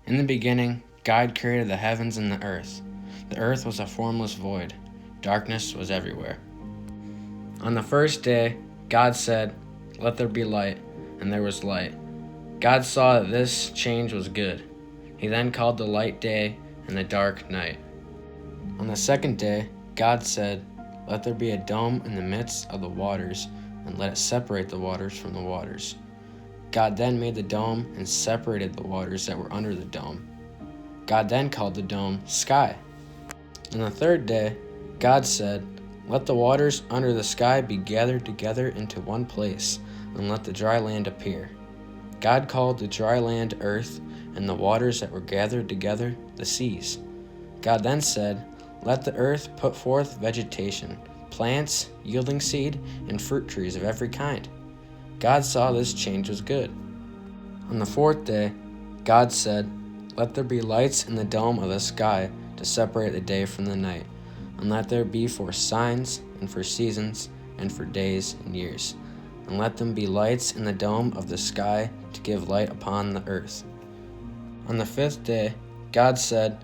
In the beginning, God created the heavens and the earth. The earth was a formless void. Darkness was everywhere. On the first day, God said, "Let there be light," and there was light. God saw that this change was good. He then called the light day and the dark night. On the second day, God said, "Let there be a dome in the midst of the waters, and let it separate the waters from the waters." God then made the dome and separated the waters that were under the dome. God then called the dome sky. On the third day, God said, "Let the waters under the sky be gathered together into one place, and let the dry land appear." God called the dry land earth, and the waters that were gathered together the seas. God then said, "Let the earth put forth vegetation, plants yielding seed, and fruit trees of every kind." God saw this change was good. On the fourth day, God said, "Let there be lights in the dome of the sky to separate the day from the night, and let there be for signs and for seasons and for days and years, and let them be lights in the dome of the sky to give light upon the earth." On the fifth day, God said,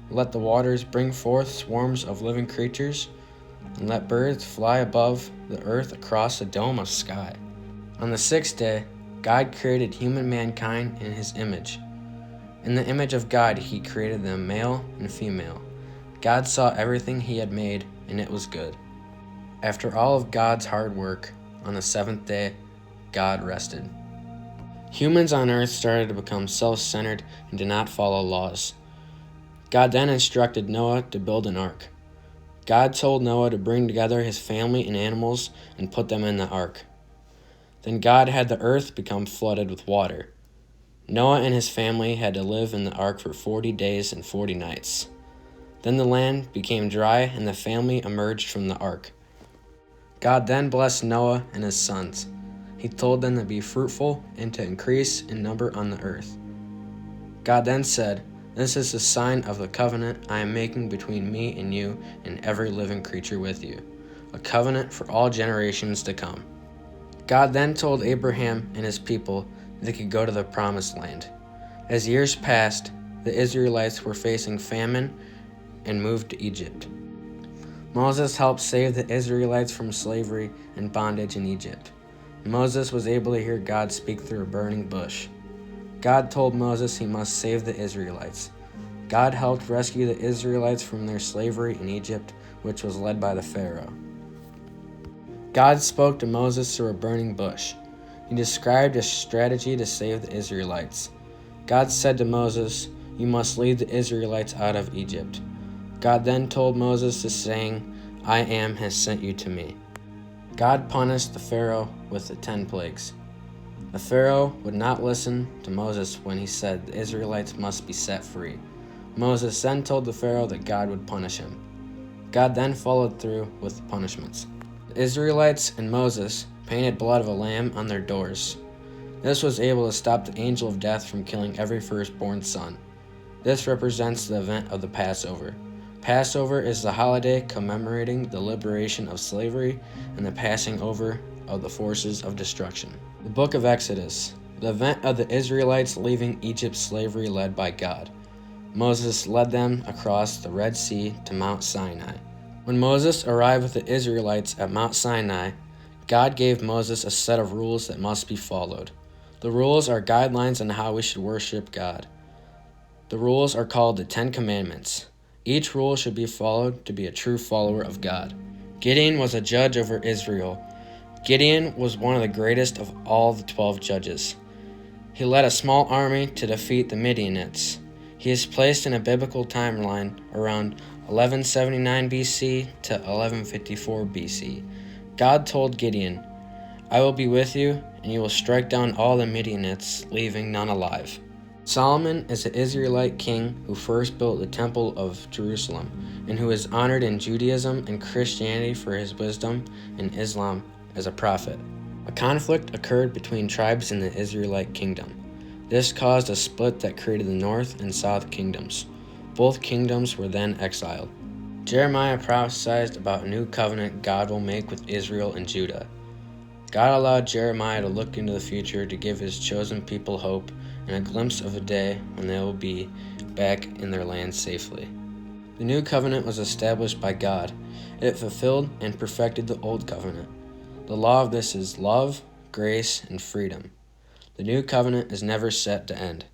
"Let the waters bring forth swarms of living creatures, and let birds fly above the earth across the dome of sky." On the sixth day, God created human mankind in his image. In the image of God, he created them male and female. God saw everything he had made, and it was good. After all of God's hard work, on the seventh day, God rested. Humans on earth started to become self-centered and did not follow laws. God then instructed Noah to build an ark. God told Noah to bring together his family and animals and put them in the ark. Then God had the earth become flooded with water. Noah and his family had to live in the ark for 40 days and 40 nights. Then the land became dry and the family emerged from the ark. God then blessed Noah and his sons. He told them to be fruitful and to increase in number on the earth. God then said, "This is the sign of the covenant I am making between me and you and every living creature with you, a covenant for all generations to come." God then told Abraham and his people they could go to the promised land. As years passed, the Israelites were facing famine and moved to Egypt. Moses helped save the Israelites from slavery and bondage in Egypt. Moses was able to hear God speak through a burning bush. God told Moses he must save the Israelites. God helped rescue the Israelites from their slavery in Egypt, which was led by the Pharaoh. God spoke to Moses through a burning bush. He described a strategy to save the Israelites. God said to Moses, "You must lead the Israelites out of Egypt." God then told Moses to saying, "I am has sent you to me." God punished the Pharaoh with the 10 plagues. The Pharaoh would not listen to Moses when he said the Israelites must be set free. Moses then told the Pharaoh that God would punish him. God then followed through with the punishments. The Israelites and Moses painted blood of a lamb on their doors. This was able to stop the angel of death from killing every firstborn son. This represents the event of the Passover. Passover is the holiday commemorating the liberation of slavery and the passing over of the forces of destruction. The Book of Exodus, the event of the Israelites leaving Egypt's slavery led by God. Moses led them across the Red Sea to Mount Sinai. When Moses arrived with the Israelites at Mount Sinai, God gave Moses a set of rules that must be followed. The rules are guidelines on how we should worship God. The rules are called the 10 Commandments. Each rule should be followed to be a true follower of God. Gideon was a judge over Israel. Gideon was one of the greatest of all the 12 judges. He led a small army to defeat the Midianites. He is placed in a biblical timeline around 1179 BC to 1154 BC. God told Gideon, "I will be with you, and you will strike down all the Midianites, leaving none alive." Solomon is an Israelite king who first built the Temple of Jerusalem, and who is honored in Judaism and Christianity for his wisdom, and Islam as a prophet. A conflict occurred between tribes in the Israelite kingdom. This caused a split that created the north and south kingdoms. Both kingdoms were then exiled. Jeremiah prophesied about a new covenant God will make with Israel and Judah. God allowed Jeremiah to look into the future to give his chosen people hope and a glimpse of a day when they will be back in their land safely. The new covenant was established by God. It fulfilled and perfected the old covenant. The law of this is love, grace, and freedom. The new covenant is never set to end.